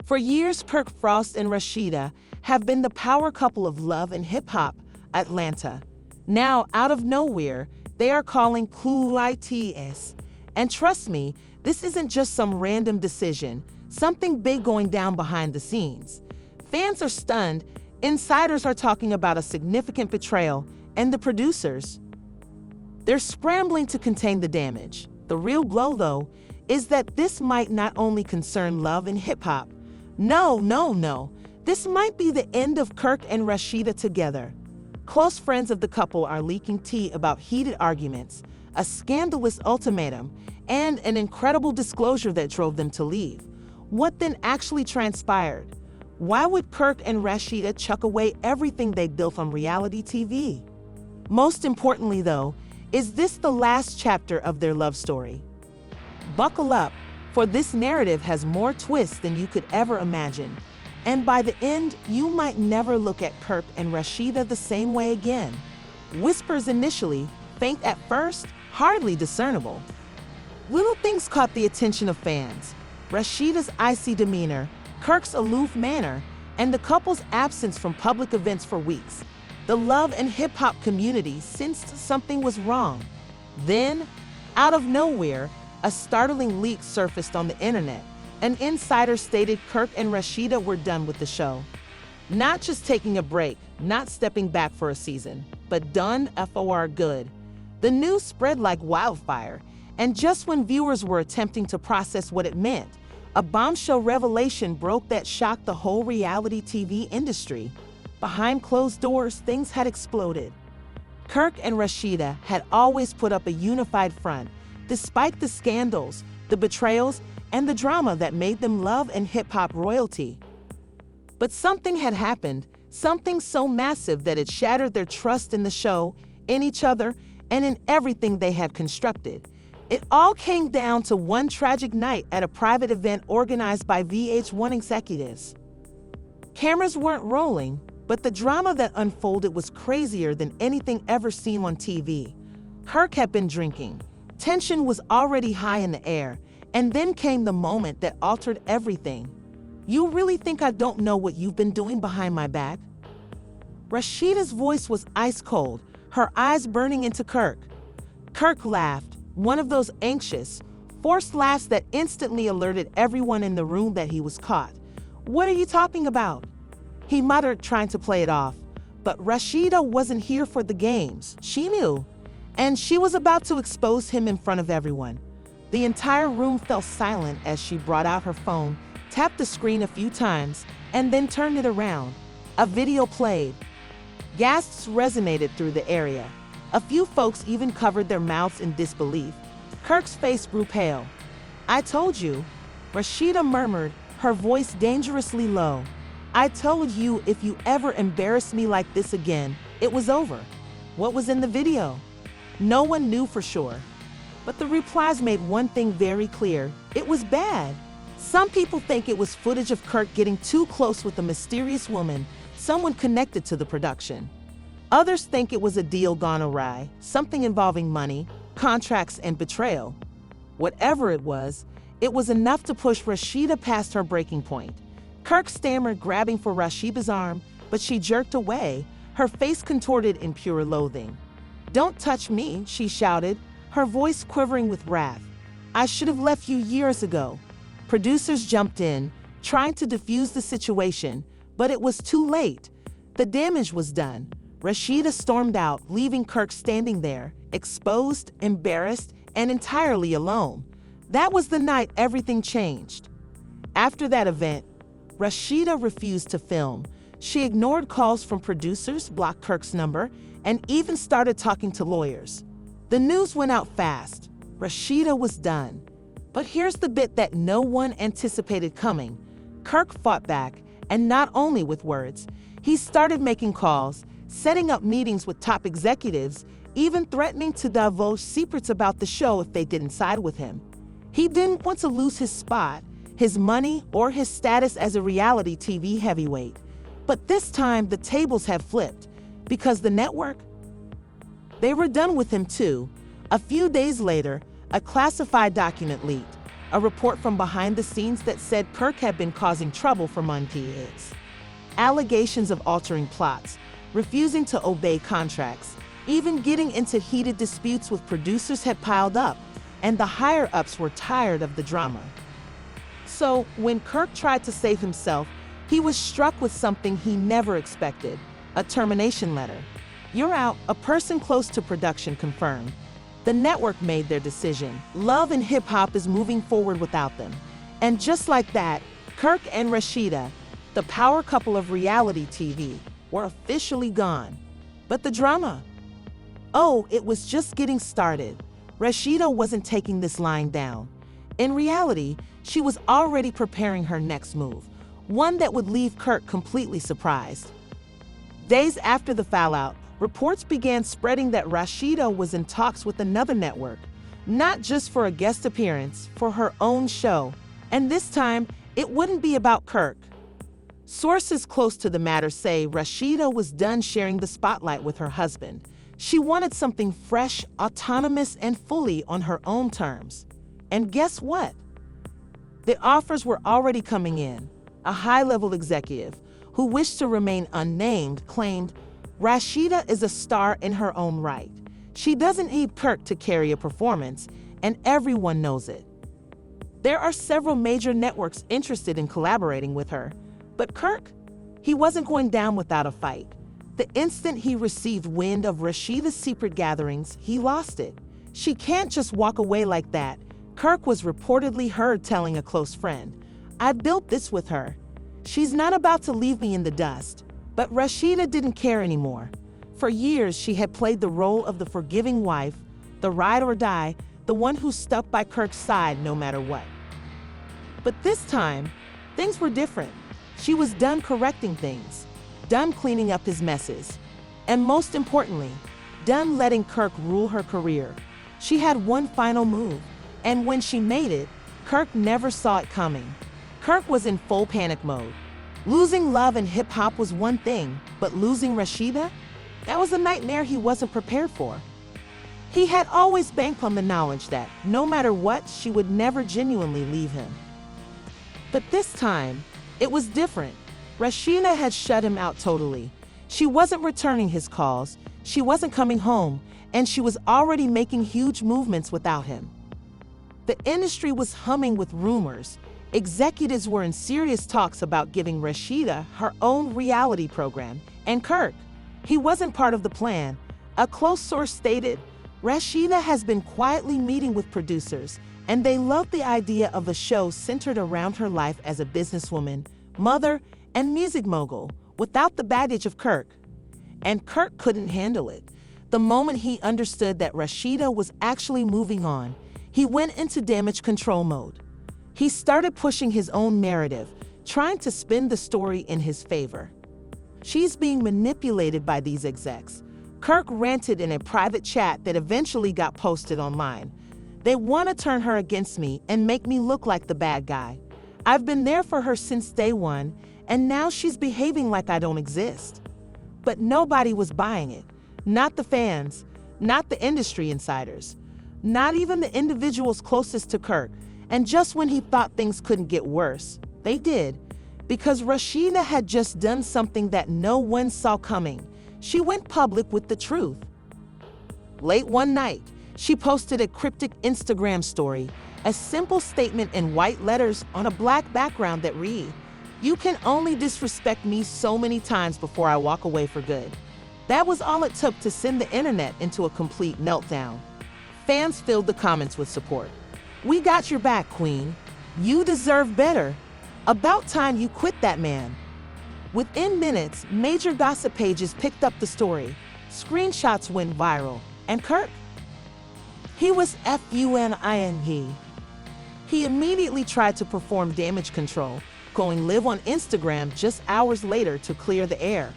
For years, Kirk Frost and Rasheeda have been the power couple of love and hip-hop Atlanta. Now, out of nowhere, they are calling Clueless. And trust me, this isn't just some random decision, something big going down behind the scenes. Fans are stunned, insiders are talking about a significant betrayal, and the producers, they're scrambling to contain the damage. The real blow, though, is that this might not only concern love and hip-hop. No. This might be the end of Kirk and Rasheeda together. Close friends of the couple are leaking tea about heated arguments, a scandalous ultimatum, and an incredible disclosure that drove them to leave. What then actually transpired? Why would Kirk and Rasheeda chuck away everything they built on reality TV? Most importantly, though, is this the last chapter of their love story? Buckle up, for this narrative has more twists than you could ever imagine. And by the end, you might never look at Kirk and Rasheeda the same way again. Whispers initially, faint at first, hardly discernible. Little things caught the attention of fans. Rasheeda's icy demeanor, Kirk's aloof manner, and the couple's absence from public events for weeks. The love and hip-hop community sensed something was wrong. Then, out of nowhere, a startling leak surfaced on the internet. An insider stated Kirk and Rasheeda were done with the show. Not just taking a break, not stepping back for a season, but done for good. The news spread like wildfire, and just when viewers were attempting to process what it meant, a bombshell revelation broke that shocked the whole reality TV industry. Behind closed doors, things had exploded. Kirk and Rasheeda had always put up a unified front, despite the scandals, the betrayals, and the drama that made them love and hip-hop royalty. But something had happened, something so massive that it shattered their trust in the show, in each other, and in everything they had constructed. It all came down to one tragic night at a private event organized by VH1 executives. Cameras weren't rolling, but the drama that unfolded was crazier than anything ever seen on TV. Kirk had been drinking. Tension was already high in the air, and then came the moment that altered everything. You really think I don't know what you've been doing behind my back? Rasheeda's voice was ice cold, her eyes burning into Kirk. Kirk laughed, one of those anxious, forced laughs that instantly alerted everyone in the room that he was caught. What are you talking about? He muttered, trying to play it off. But Rasheeda wasn't here for the games. She knew. And she was about to expose him in front of everyone. The entire room fell silent as she brought out her phone, tapped the screen a few times, and then turned it around. A video played. Gasps resonated through the area. A few folks even covered their mouths in disbelief. Kirk's face grew pale. "I told you," Rasheeda murmured, her voice dangerously low. "I told you if you ever embarrassed me like this again, it was over." What was in the video? No one knew for sure. But the replies made one thing very clear. It was bad. Some people think it was footage of Kirk getting too close with a mysterious woman, someone connected to the production. Others think it was a deal gone awry, something involving money, contracts, and betrayal. Whatever it was enough to push Rasheeda past her breaking point. Kirk stammered, grabbing for Rasheeda's arm, but she jerked away, her face contorted in pure loathing. "Don't touch me," she shouted, her voice quivering with wrath. "I should have left you years ago." Producers jumped in, trying to defuse the situation, but it was too late. The damage was done. Rasheeda stormed out, leaving Kirk standing there, exposed, embarrassed, and entirely alone. That was the night everything changed. After that event, Rasheeda refused to film. She ignored calls from producers, blocked Kirk's number, and even started talking to lawyers. The news went out fast. Rasheeda was done. But here's the bit that no one anticipated coming. Kirk fought back, and not only with words. He started making calls, setting up meetings with top executives, even threatening to divulge secrets about the show if they didn't side with him. He didn't want to lose his spot, his money, or his status as a reality TV heavyweight. But this time, the tables had flipped, because the network, they were done with him too. A few days later, a classified document leaked. a report from behind the scenes that said Kirk had been causing trouble for months. Allegations of altering plots, refusing to obey contracts, even getting into heated disputes with producers had piled up, and the higher-ups were tired of the drama. So, when Kirk tried to save himself, he was struck with something he never expected: a termination letter. "You're out," a person close to production confirmed. The network made their decision. Love and hip-hop is moving forward without them. And just like that, Kirk and Rasheeda, the power couple of reality TV, were officially gone. But the drama? Oh, it was just getting started. Rasheeda wasn't taking this lying down. In reality, she was already preparing her next move, one that would leave Kirk completely surprised. Days after the fallout, reports began spreading that Rasheeda was in talks with another network, not just for a guest appearance, for her own show. And this time, it wouldn't be about Kirk. Sources close to the matter say Rasheeda was done sharing the spotlight with her husband. She wanted something fresh, autonomous, and fully on her own terms. And guess what? The offers were already coming in. A high-level executive, who wished to remain unnamed, claimed, "Rasheeda is a star in her own right. She doesn't need Kirk to carry a performance, and everyone knows it." There are several major networks interested in collaborating with her, but Kirk, he wasn't going down without a fight. The instant he received wind of Rasheeda's secret gatherings, he lost it. "She can't just walk away like that," Kirk was reportedly heard telling a close friend. "I built this with her. She's not about to leave me in the dust." But Rasheeda didn't care anymore. For years, she had played the role of the forgiving wife, the ride or die, the one who stuck by Kirk's side no matter what. But this time, things were different. She was done correcting things, done cleaning up his messes, and most importantly, done letting Kirk rule her career. She had one final move, and when she made it, Kirk never saw it coming. Kirk was in full panic mode. Losing love and hip-hop was one thing, but losing Rasheeda? That was a nightmare he wasn't prepared for. He had always banked on the knowledge that, no matter what, she would never genuinely leave him. But this time, it was different. Rasheeda had shut him out totally. She wasn't returning his calls, she wasn't coming home, and she was already making huge movements without him. The industry was humming with rumors. Executives were in serious talks about giving Rasheeda her own reality program, and Kirk, he wasn't part of the plan. A close source stated, "Rasheeda has been quietly meeting with producers, and they love the idea of a show centered around her life as a businesswoman, mother, and music mogul, without the baggage of Kirk." And Kirk couldn't handle it. The moment he understood that Rasheeda was actually moving on, he went into damage control mode. He started pushing his own narrative, trying to spin the story in his favor. "She's being manipulated by these execs." Kirk ranted in a private chat that eventually got posted online. "They want to turn her against me and make me look like the bad guy. I've been there for her since day one, and now she's behaving like I don't exist." But nobody was buying it. Not the fans, not the industry insiders, not even the individuals closest to Kirk. And just when he thought things couldn't get worse, they did. Because Rasheeda had just done something that no one saw coming. She went public with the truth. Late one night, she posted a cryptic Instagram story, a simple statement in white letters on a black background that read, "You can only disrespect me so many times before I walk away for good." That was all it took to send the internet into a complete meltdown. Fans filled the comments with support. "We got your back, Queen. You deserve better. About time you quit that man." Within minutes, major gossip pages picked up the story. Screenshots went viral. And Kirk? He was FUNING. He immediately tried to perform damage control, going live on Instagram just hours later to clear the air.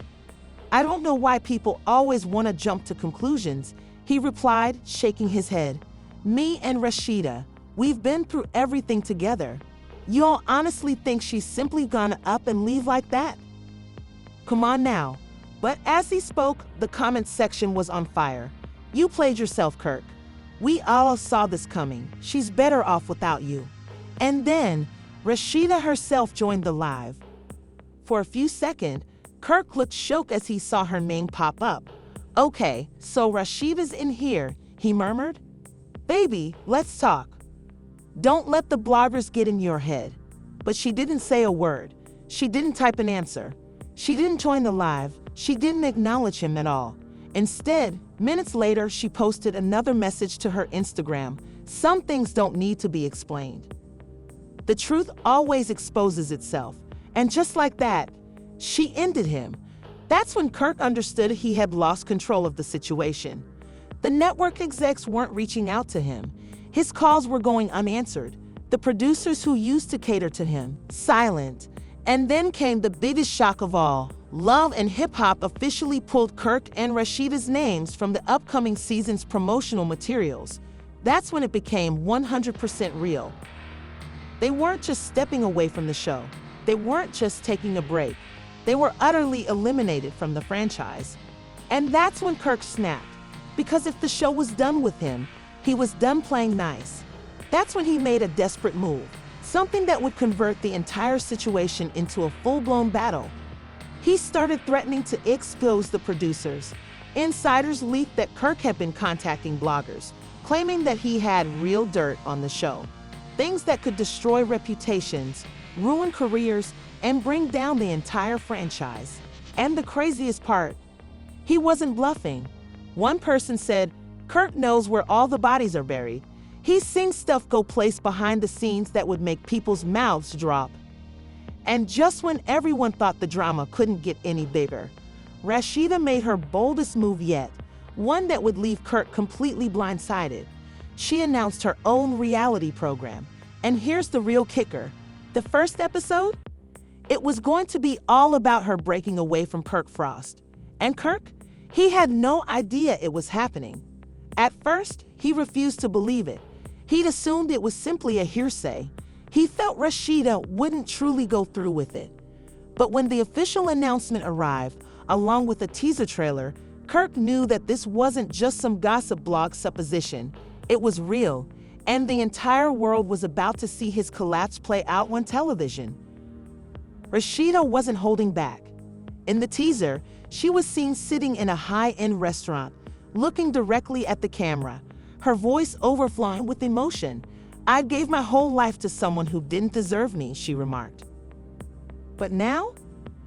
"I don't know why people always want to jump to conclusions," he replied, shaking his head. "Me and Rasheeda, we've been through everything together. Y'all honestly think she's simply gonna up and leave like that? Come on now." But as he spoke, the comment section was on fire. "You played yourself, Kirk. We all saw this coming. She's better off without you." And then, Rasheeda herself joined the live. For a few seconds, Kirk looked shocked as he saw her name pop up. "Okay, so Rasheeda's in here," he murmured. "Baby, let's talk. Don't let the bloggers get in your head." But she didn't say a word. She didn't type an answer. She didn't join the live. She didn't acknowledge him at all. Instead, minutes later, she posted another message to her Instagram. "Some things don't need to be explained. The truth always exposes itself." And just like that, she ended him. That's when Kirk understood he had lost control of the situation. The network execs weren't reaching out to him. His calls were going unanswered. The producers who used to cater to him, silent. And then came the biggest shock of all. Love and Hip Hop officially pulled Kirk and Rasheeda's names from the upcoming season's promotional materials. That's when it became 100% real. They weren't just stepping away from the show. They weren't just taking a break. They were utterly eliminated from the franchise. And that's when Kirk snapped. Because if the show was done with him, he was done playing nice. That's when he made a desperate move. Something that would convert the entire situation into a full-blown battle. He started threatening to expose the producers. Insiders leaked that Kirk had been contacting bloggers, claiming that he had real dirt on the show. Things that could destroy reputations, ruin careers, and bring down the entire franchise. And the craziest part, he wasn't bluffing. One person said, "Kirk knows where all the bodies are buried. He's seen stuff go place behind the scenes that would make people's mouths drop." And just when everyone thought the drama couldn't get any bigger, Rasheeda made her boldest move yet, one that would leave Kirk completely blindsided. She announced her own reality program. And here's the real kicker. The first episode? It was going to be all about her breaking away from Kirk Frost. And Kirk? He had no idea it was happening. At first, he refused to believe it. He'd assumed it was simply a hearsay. He felt Rasheeda wouldn't truly go through with it. But when the official announcement arrived, along with a teaser trailer, Kirk knew that this wasn't just some gossip blog supposition. It was real, and the entire world was about to see his collapse play out on television. Rasheeda wasn't holding back. In the teaser, she was seen sitting in a high-end restaurant, looking directly at the camera, her voice overflowing with emotion. "I gave my whole life to someone who didn't deserve me," she remarked. "But now,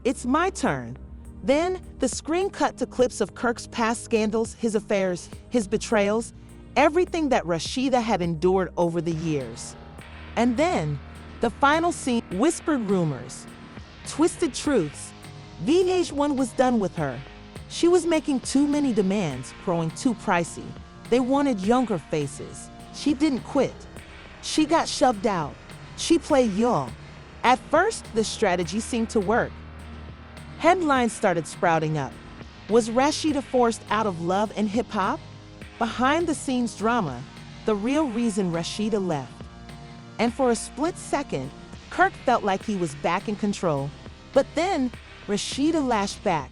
it's my turn." Then, the screen cut to clips of Kirk's past scandals, his affairs, his betrayals, everything that Rasheeda had endured over the years. And then, the final scene, whispered rumors, twisted truths. VH1 was done with her. She was making too many demands, growing too pricey. They wanted younger faces. She didn't quit. She got shoved out. She played young. At first, the strategy seemed to work. Headlines started sprouting up. Was Rasheeda forced out of Love and Hip Hop? Behind-the-scenes drama, the real reason Rasheeda left. And for a split second, Kirk felt like he was back in control. But then, Rasheeda lashed back.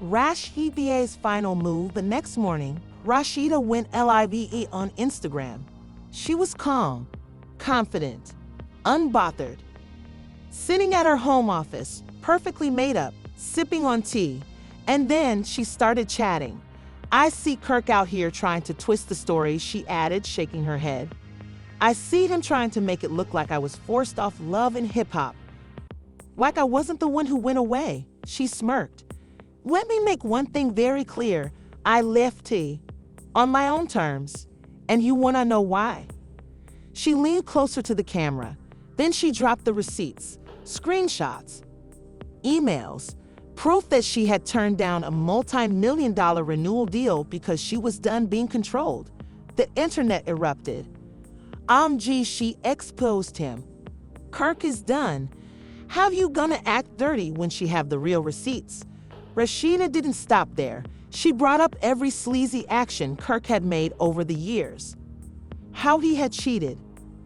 Rasheeda's final move the next morning, Rasheeda went live on Instagram. She was calm, confident, unbothered. Sitting at her home office, perfectly made up, sipping on tea. And then she started chatting. "I see Kirk out here trying to twist the story," she added, shaking her head. "I see him trying to make it look like I was forced off Love and Hip Hop. Like I wasn't the one who went away," she smirked. "Let me make one thing very clear. I left on my own terms. And you want to know why?" She leaned closer to the camera. Then she dropped the receipts, screenshots, emails, proof that she had turned down a multi-million-dollar renewal deal because she was done being controlled. The internet erupted. She exposed him. "Kirk is done. How you gonna act dirty when she have the real receipts?" Rasheeda didn't stop there. She brought up every sleazy action Kirk had made over the years. How he had cheated,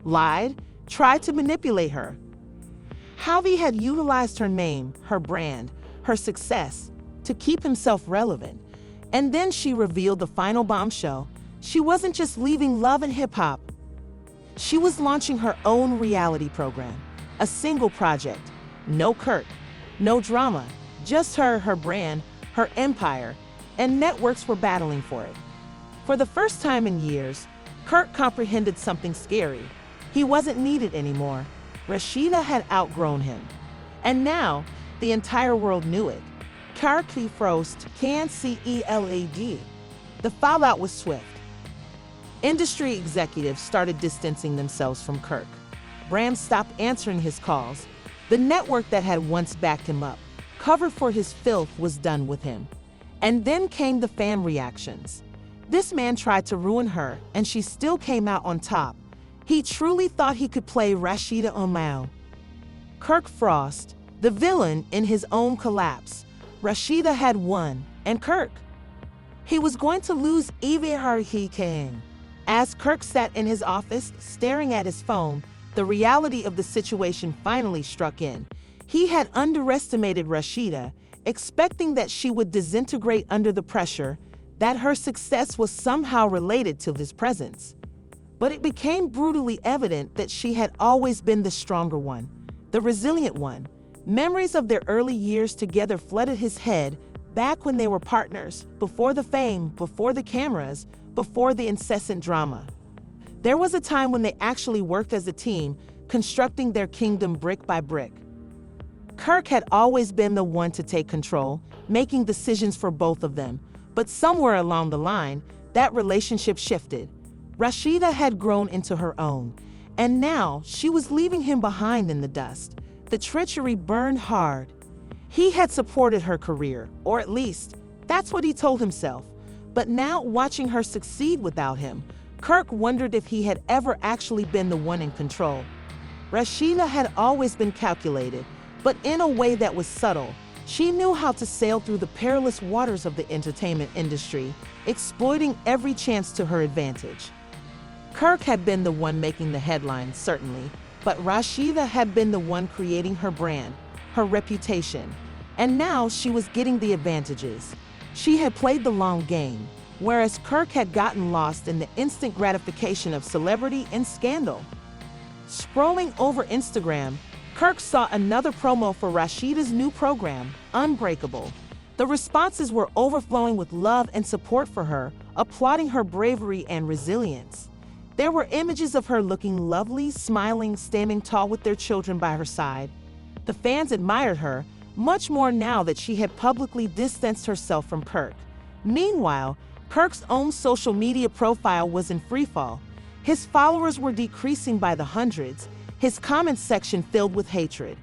lied, tried to manipulate her. How he had utilized her name, her brand, her success to keep himself relevant. And then she revealed the final bombshell. She wasn't just leaving Love and Hip Hop. She was launching her own reality program, a single project. No Kirk, no drama, just her brand, her empire, and networks were battling for it. For the first time in years, Kirk comprehended something scary. He wasn't needed anymore. Rasheeda had outgrown him. And now, the entire world knew it. Kirk Frost and Rasheeda. The fallout was swift. Industry executives started distancing themselves from Kirk. Brands stopped answering his calls. The network that had once backed him up, covered for his filth, was done with him. And then came the fan reactions. This man tried to ruin her, and she still came out on top. He truly thought he could play Rasheeda Omao. Kirk Frost, the villain in his own collapse. Rasheeda had won, and Kirk, he was going to lose even he can. As Kirk sat in his office, staring at his phone, the reality of the situation finally struck in. He had underestimated Rasheeda, expecting that she would disintegrate under the pressure, that her success was somehow related to his presence. But it became brutally evident that she had always been the stronger one, the resilient one. Memories of their early years together flooded his head, back when they were partners, before the fame, before the cameras, before the incessant drama. There was a time when they actually worked as a team, constructing their kingdom brick by brick. Kirk had always been the one to take control, making decisions for both of them. But somewhere along the line, that relationship shifted. Rasheeda had grown into her own, and now she was leaving him behind in the dust. The treachery burned hard. He had supported her career, or at least, that's what he told himself. But now, watching her succeed without him, Kirk wondered if he had ever actually been the one in control. Rasheeda had always been calculated, but in a way that was subtle. She knew how to sail through the perilous waters of the entertainment industry, exploiting every chance to her advantage. Kirk had been the one making the headlines, certainly, but Rasheeda had been the one creating her brand, her reputation. And now she was getting the advantages. She had played the long game, whereas Kirk had gotten lost in the instant gratification of celebrity and scandal. Scrolling over Instagram, Kirk saw another promo for Rasheeda's new program, Unbreakable. The responses were overflowing with love and support for her, applauding her bravery and resilience. There were images of her looking lovely, smiling, standing tall with their children by her side. The fans admired her, much more now that she had publicly distanced herself from Kirk. Meanwhile, Kirk's own social media profile was in freefall. His followers were decreasing by the hundreds, his comment section filled with hatred.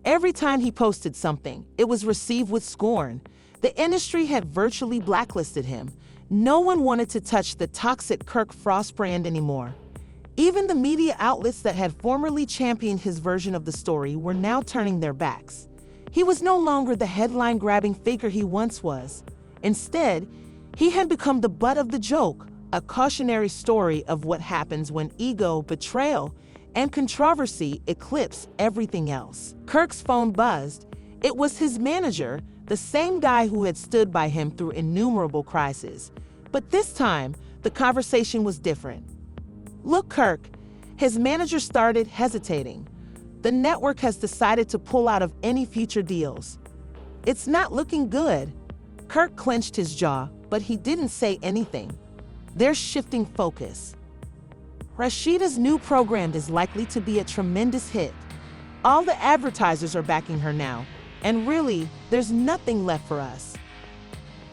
Every time he posted something, it was received with scorn. The industry had virtually blacklisted him. No one wanted to touch the toxic Kirk Frost brand anymore. Even the media outlets that had formerly championed his version of the story were now turning their backs. He was no longer the headline-grabbing figure he once was. Instead, he had become the butt of the joke, a cautionary story of what happens when ego, betrayal, and controversy eclipse everything else. Kirk's phone buzzed. It was his manager, the same guy who had stood by him through innumerable crises. But this time, the conversation was different. "Look, Kirk," his manager started hesitating. "The network has decided to pull out of any future deals. It's not looking good." Kirk clenched his jaw, but he didn't say anything. They're shifting focus. Rasheeda's new program is likely to be a tremendous hit. All the advertisers are backing her now, and really, there's nothing left for us.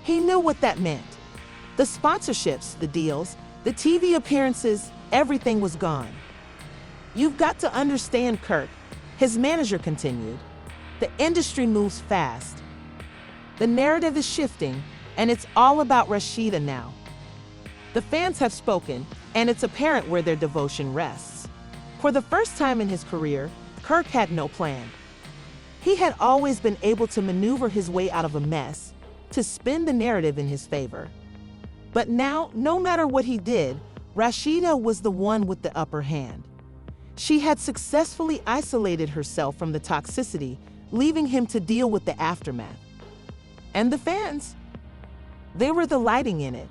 He knew what that meant. The sponsorships, the deals, the TV appearances, everything was gone. "You've got to understand, Kirk," his manager continued. "The industry moves fast. The narrative is shifting, and it's all about Rasheeda now. The fans have spoken, and it's apparent where their devotion rests." For the first time in his career, Kirk had no plan. He had always been able to maneuver his way out of a mess, to spin the narrative in his favor. But now, no matter what he did, Rasheeda was the one with the upper hand. She had successfully isolated herself from the toxicity, leaving him to deal with the aftermath. And the fans? They were the lighting in it.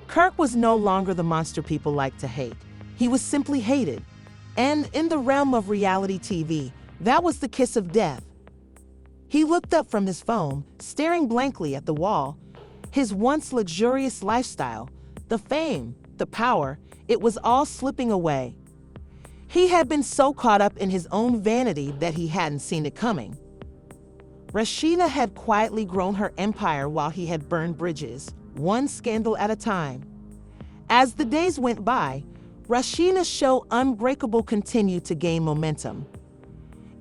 Kirk was no longer the monster people liked to hate. He was simply hated. And in the realm of reality TV, that was the kiss of death. He looked up from his phone, staring blankly at the wall. His once luxurious lifestyle, the fame, the power, it was all slipping away. He had been so caught up in his own vanity that he hadn't seen it coming. Rasheeda had quietly grown her empire while he had burned bridges, one scandal at a time. As the days went by, Rasheeda's show Unbreakable continued to gain momentum.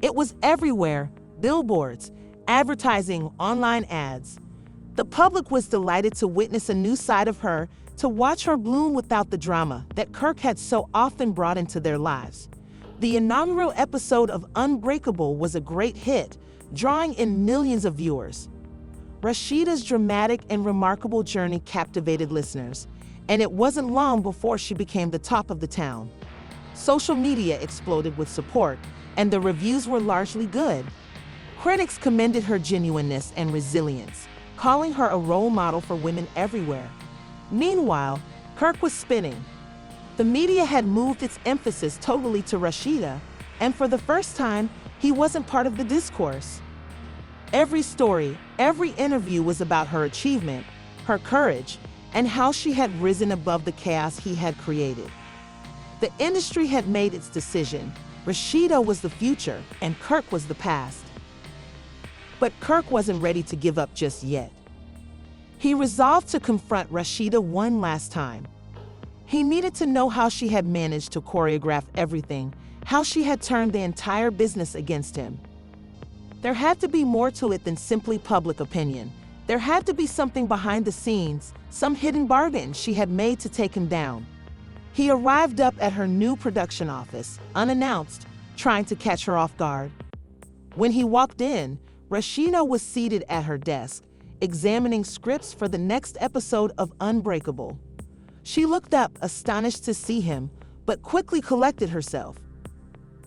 It was everywhere, billboards, advertising, online ads. The public was delighted to witness a new side of her, to watch her bloom without the drama that Kirk had so often brought into their lives. The inaugural episode of Unbreakable was a great hit, drawing in millions of viewers. Rasheeda's dramatic and remarkable journey captivated listeners, and it wasn't long before she became the talk of the town. Social media exploded with support, and the reviews were largely good. Critics commended her genuineness and resilience, calling her a role model for women everywhere. Meanwhile, Kirk was spinning. The media had moved its emphasis totally to Rasheeda, and for the first time, he wasn't part of the discourse. Every story, every interview was about her achievement, her courage, and how she had risen above the chaos he had created. The industry had made its decision. Rasheeda was the future, and Kirk was the past. But Kirk wasn't ready to give up just yet. He resolved to confront Rasheeda one last time. He needed to know how she had managed to choreograph everything, how she had turned the entire business against him. There had to be more to it than simply public opinion. There had to be something behind the scenes, some hidden bargain she had made to take him down. He arrived up at her new production office, unannounced, trying to catch her off guard. When he walked in, Rasheeda was seated at her desk, examining scripts for the next episode of Unbreakable. She looked up, astonished to see him, but quickly collected herself.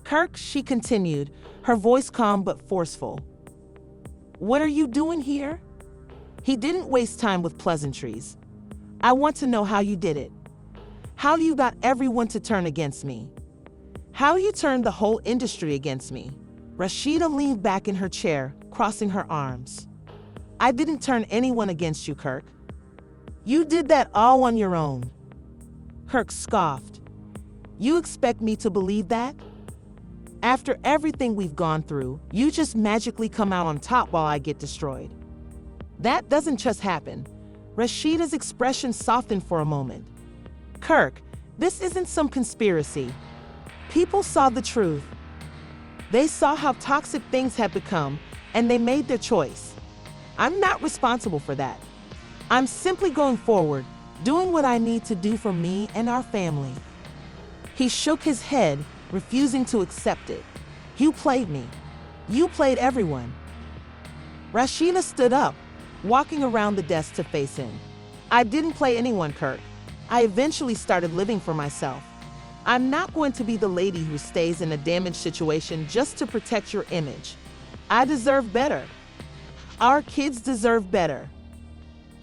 "Kirk," she continued, her voice calm but forceful. "What are you doing here?" He didn't waste time with pleasantries. "I want to know how you did it. How you got everyone to turn against me. How you turned the whole industry against me." Rasheeda leaned back in her chair, crossing her arms. "I didn't turn anyone against you, Kirk. You did that all on your own." Kirk scoffed. "You expect me to believe that? After everything we've gone through, you just magically come out on top while I get destroyed. That doesn't just happen." Rasheeda's expression softened for a moment. "Kirk, this isn't some conspiracy. People saw the truth. They saw how toxic things had become, and they made their choice. I'm not responsible for that. I'm simply going forward, doing what I need to do for me and our family." He shook his head, refusing to accept it. "You played me. You played everyone." Rasheeda stood up, walking around the desk to face him. "I didn't play anyone, Kirk. I eventually started living for myself. I'm not going to be the lady who stays in a damaged situation just to protect your image. I deserve better. Our kids deserve better."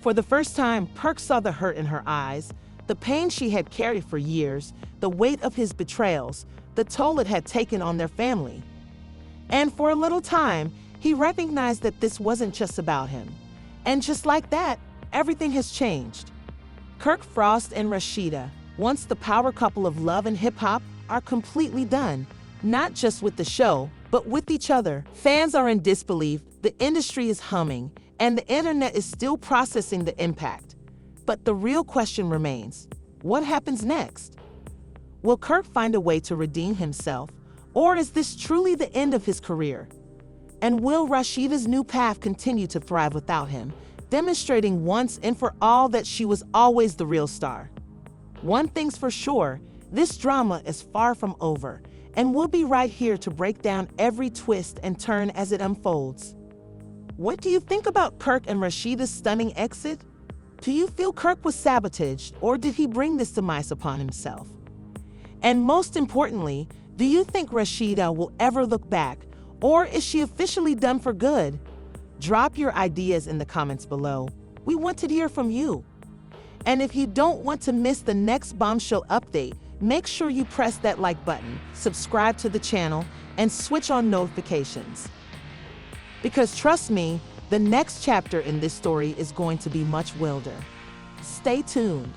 For the first time, Kirk saw the hurt in her eyes, the pain she had carried for years, the weight of his betrayals, the toll it had taken on their family. And for a little time, he recognized that this wasn't just about him. And just like that, everything has changed. Kirk Frost and Rasheeda, once the power couple of love and hip-hop, are completely done, not just with the show, but with each other. Fans are in disbelief, the industry is humming, and the internet is still processing the impact. But the real question remains, what happens next? Will Kirk find a way to redeem himself, or is this truly the end of his career? And will Rasheeda's new path continue to thrive without him, demonstrating once and for all that she was always the real star? One thing's for sure, this drama is far from over, and we'll be right here to break down every twist and turn as it unfolds. What do you think about Kirk and Rasheeda's stunning exit? Do you feel Kirk was sabotaged, or did he bring this demise upon himself? And most importantly, do you think Rasheeda will ever look back, or is she officially done for good? Drop your ideas in the comments below. We want to hear from you. And if you don't want to miss the next bombshell update, make sure you press that like button, subscribe to the channel, and switch on notifications. Because trust me, the next chapter in this story is going to be much wilder. Stay tuned.